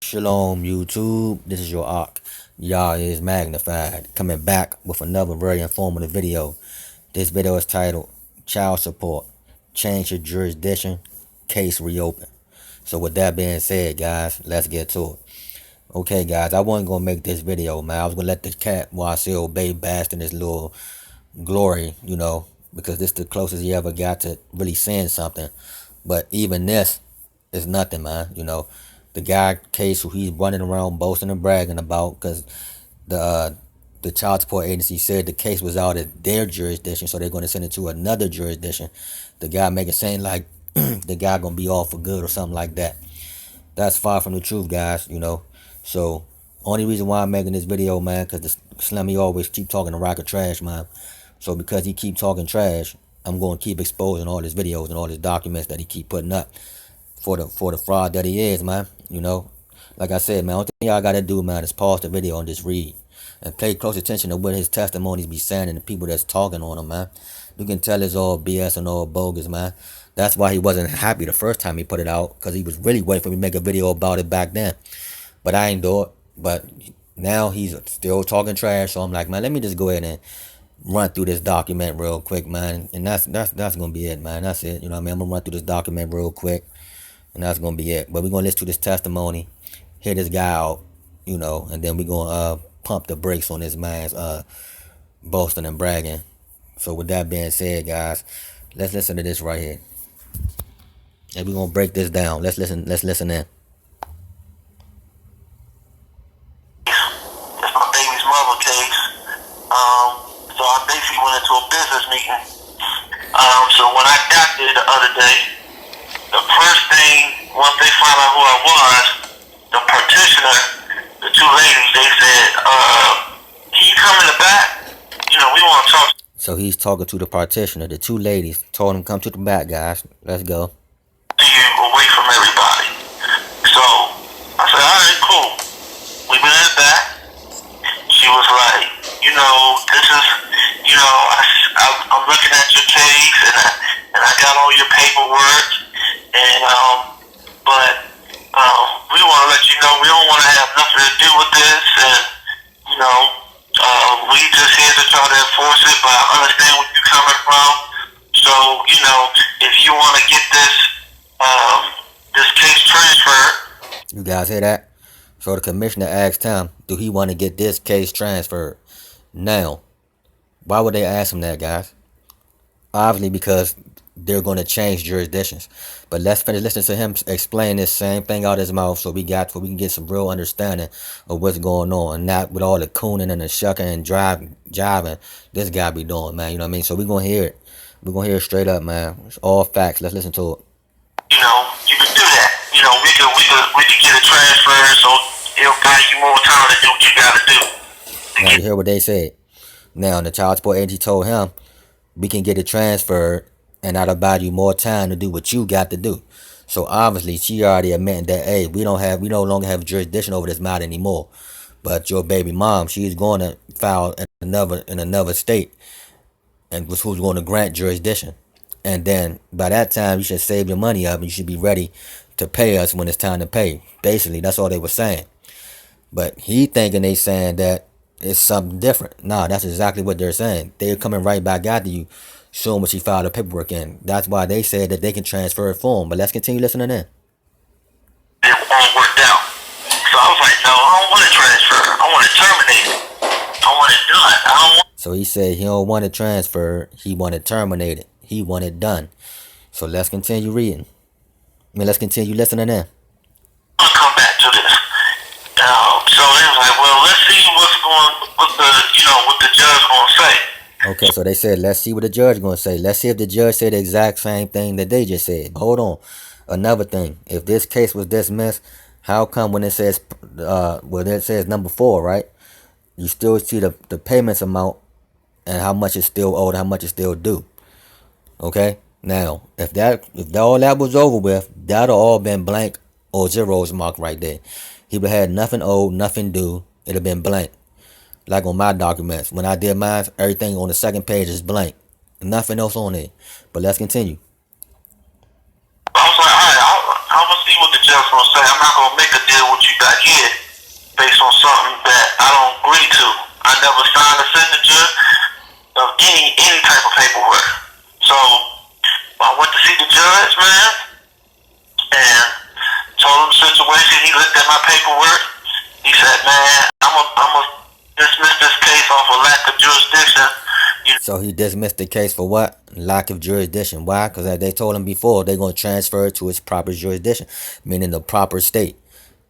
Shalom YouTube, this is your Ark. Yah is magnified, coming back with another very informative video. This video is titled Child Support, Change Your Jurisdiction, Case Reopened. So with that being said, guys, let's get to it. Okay guys, I wasn't going to make this video, man. I was going to let the cat while I still babe bask in this little glory, because this is the closest he ever got to really saying something. But even this is nothing, man. The guy case who he's running around boasting and bragging about, because the child support agency said the case was out of their jurisdiction, so they're going to send it to another jurisdiction. The guy making saying like the guy gonna be off for good or something like that. That's far from the truth, guys. So only reason why I'm making this video, man, because the Slimmy always keep talking a rock of trash, man. So because he keep talking trash, I'm going to keep exposing all his videos and all his documents that he keep putting up for the fraud that he is, man. Like I said, man, only thing y'all gotta do, man, is pause the video and just read and pay close attention to what his testimonies be saying and the people that's talking on him, man. You can tell it's all BS and all bogus, man. That's why he wasn't happy the first time he put it out, because he was really waiting for me to make a video about it back then. But I ain't do it. But now he's still talking trash, so I'm like, man, let me just go ahead and run through this document real quick, man. And that's gonna be it, man. That's it. You know what I mean? I'm gonna run through this document real quick, and that's gonna be it. But we're gonna listen to this testimony, hear this guy out, and then we're gonna pump the brakes on this man's boasting and bragging. So with that being said, guys, let's listen to this right here. And we're gonna break this down. Let's listen in. It's my baby's mother case. So I basically went into a business meeting. So when I got there the other day, the first thing, once they found out who I was, the petitioner, the two ladies, they said, can you come in the back? We want to talk So he's talking to the partitioner. The two ladies told him, come to the back, guys. Let's go. to you away from everybody. So I said, all right, cool. We went in the back. She was like, this is, I'm looking at your case, and I got all your paperwork, and but we want to let you know we don't want to have nothing to do with this, and we just here to try to enforce it, but I understand where you're coming from. So if you want to get this case transferred. You guys hear that? So the commissioner asked him, do he want to get this case transferred? Now, why would they ask him that, guys? Obviously because they're going to change jurisdictions. But let's finish listening to him explain this same thing out of his mouth, so we can get some real understanding of what's going on, and not with all the cooning and the shucking and jiving this guy be doing, man. You know what I mean? So we're going to hear it. We're going to hear it straight up, man. It's all facts. Let's listen to it. You can do that. We can get it transferred, so it'll buy you more time to do what you gotta do. Now you hear what they said. Now the child support agency told him, we can get it transferred, and that'll buy you more time to do what you got to do. So obviously she already admitting that, hey, we no longer have jurisdiction over this matter anymore. But your baby mom, she's going to file in another state, and who's going to grant jurisdiction. And then by that time you should save your money up, and you should be ready to pay us when it's time to pay. Basically, that's all they were saying. But he thinking they saying that it's something different. Nah, that's exactly what they're saying. They're coming right back after you, showing what she filed the paperwork in. That's why they said that they can transfer it for him. But let's continue listening in. It all worked out. So I was like, no, I don't want to transfer. I want to terminate it. I want it done. I don't want. So he said he don't want it transferred. He want it terminated. He want it done. So let's continue reading. Let's continue listening in. I want to come back to this. So they was like, well, let's see what the judge gonna say. Okay, so they said, let's see what the judge gonna say. Let's see if the judge said the exact same thing that they just said. Hold on. Another thing, if this case was dismissed, how come when it says number 4, right? You still see the payments amount and how much is still owed, how much is still due. Okay? Now, if all that was over with, that'll all been blank or zeros marked right there. He would have had nothing owed, nothing due. It'd have been blank. Like on my documents. When I did mine, everything on the second page is blank. Nothing else on it. But let's continue. I was like, all right, I'm gonna see what the judge gonna say. I'm not gonna make a deal with you back eventually he looked at my paperwork. He said, "Man, I'm a dismiss this case off of lack of jurisdiction." So he dismissed the case for what? Lack of jurisdiction. Why? Because as they told him before, they're going to transfer it to its proper jurisdiction, meaning the proper state.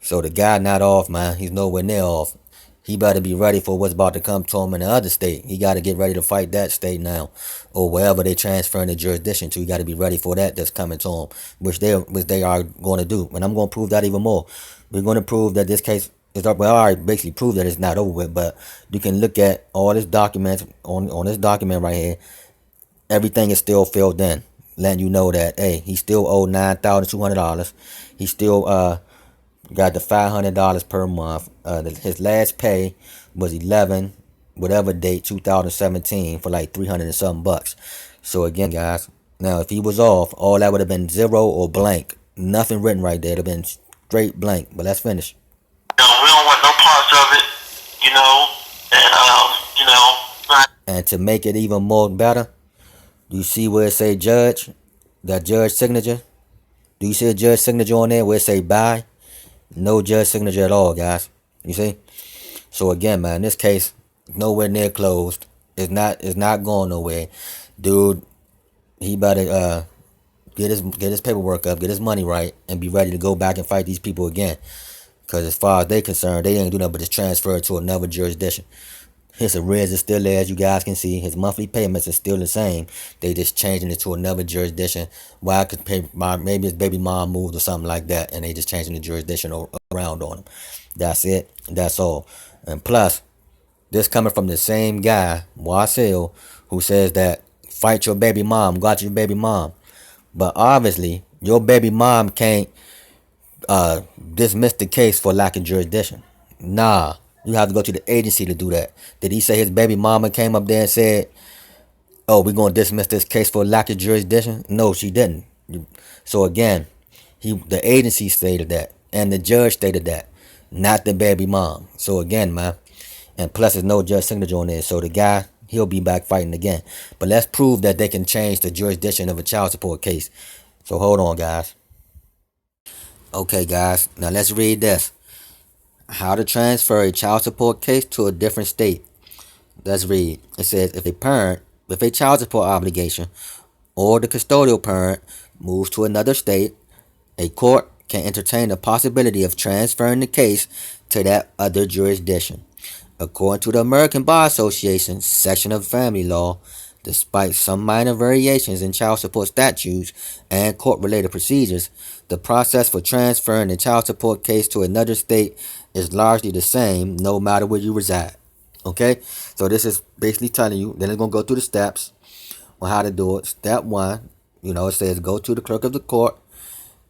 So the guy not off, man. He's nowhere near off. He better be ready for what's about to come to him in the other state. He got to get ready to fight that state now, or wherever they transferring the jurisdiction to. He got to be ready for that that's coming to him, which they are going to do. And I'm going to prove that even more. We're going to prove that this case is up. Well, I already basically proved that it's not over with, but you can look at all this documents on this document right here. Everything is still filled in, letting you know that hey, he still owed $9,200. He still got the $500 per month. His last pay was 11 whatever date 2017 for like 300 and something bucks. So again, guys, now if he was off, all that would have been zero or blank. Nothing written right there. It'd have been straight blank. But let's finish. We don't want no parts of it, and And to make it even more better, you see where it say judge, that judge signature? Do you see a judge signature on there where it say bye? No judge signature at all, guys. You see? So again, man, this case nowhere near closed. It's not going nowhere. Dude, he better get his paperwork up, get his money right, and be ready to go back and fight these people again. Because as far as they concerned, they ain't do nothing but just transfer it to another jurisdiction. His arrears is still there, as you guys can see. His monthly payments are still the same. They just changing it to another jurisdiction. Why? Because maybe his baby mom moved or something like that, and they just changing the jurisdiction around on him. That's it. That's all. And plus, this coming from the same guy, Wasil, who says that fight your baby mom, got your baby mom. But obviously, your baby mom can't dismiss the case for lack of jurisdiction. Nah, you have to go to the agency to do that. Did he say his baby mama came up there and said, "Oh, we're gonna dismiss this case for lack of jurisdiction"? No, she didn't. So again, the agency stated that, and the judge stated that, not the baby mom. So again, man, and plus there's no judge signature on there. So the guy, he'll be back fighting again. But let's prove that they can change the jurisdiction of a child support case. So hold on, guys. Okay, guys, now let's read this. How to transfer a child support case to a different state. Let's read. It says, if a parent with a child support obligation or the custodial parent moves to another state, a court can entertain the possibility of transferring the case to that other jurisdiction. According to the American Bar Association section of family law, despite some minor variations in child support statutes and court-related procedures, the process for transferring a child support case to another state is largely the same no matter where you reside. Okay? So this is basically telling you, then it's going to go through the steps on how to do it. Step 1, it says go to the clerk of the court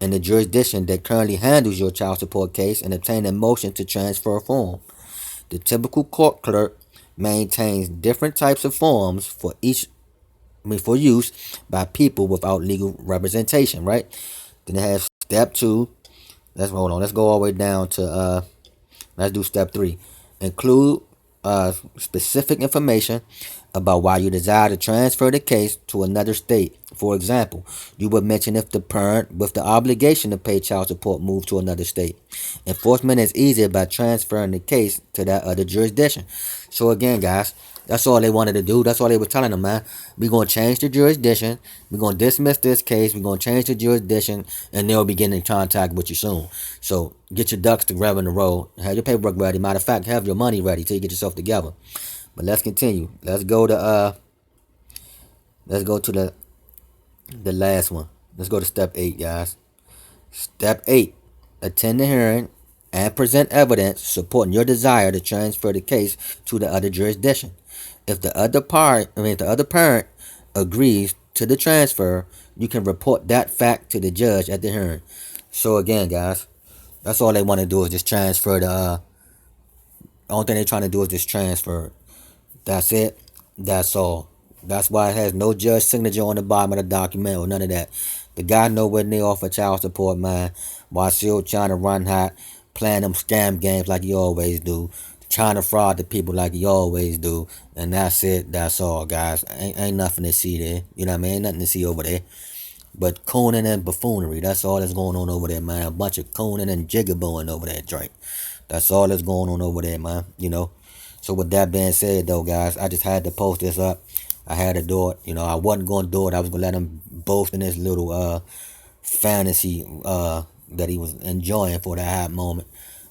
in the jurisdiction that currently handles your child support case and obtain a motion to transfer form. The typical court clerk maintains different types of forms for use by people without legal representation, right? Then it has step 2. Let's go all the way down to let's do step 3. Include specific information about why you desire to transfer the case to another state. For example, you would mention if the parent with the obligation to pay child support moved to another state. Enforcement is easier by transferring the case to that other jurisdiction. So again, guys, that's all they wanted to do. That's all they were telling them, man. We're going to change the jurisdiction. We're going to dismiss this case. We're going to change the jurisdiction, and they'll be getting in contact with you soon. So get your ducks together in a row. Have your paperwork ready. Matter of fact, have your money ready till you get yourself together. But let's continue. Let's go to the last one. Let's go to step 8, guys. Step 8. Attend the hearing and present evidence supporting your desire to transfer the case to the other jurisdiction. If the other parent agrees to the transfer, you can report that fact to the judge at the hearing. So again, guys, that's all they want to do is just transfer the only thing they're trying to do is just transfer. That's it. That's all. That's why it has no judge signature on the bottom of the document or none of that. The guy nowhere near offer child support, man. While still trying to run hot, playing them scam games like you always do. Trying to fraud the people like you always do. And that's it. That's all, guys. Ain't nothing to see there. You know what I mean? Ain't nothing to see over there. but cooning and buffoonery. That's all that's going on over there, man. A bunch of cooning and jiggaboing over there, Drake. That's all that's going on over there, man. So with that being said, though, guys, I just had to post this up. I had to do it. I wasn't going to do it. I was going to let him boast in this little fantasy that he was enjoying for that hot moment.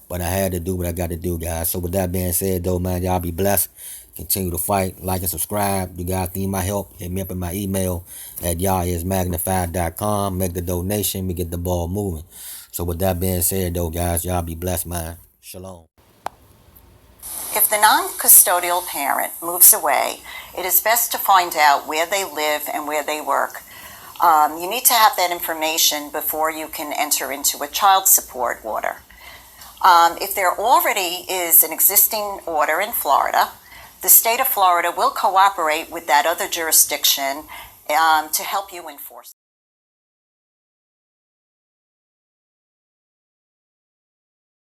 But I had to do what I got to do, guys. So with that being said, though, man, y'all be blessed. Continue to fight, like and subscribe. You guys need my help, hit me up in my email at y'allismagnified.com. Make the donation, we get the ball moving. So with that being said, though, guys, y'all be blessed, man. Shalom. If the non-custodial parent moves away, it is best to find out where they live and where they work. You need to have that information before you can enter into a child support order. If there already is an existing order in Florida, the state of Florida will cooperate with that other jurisdiction to help you enforce.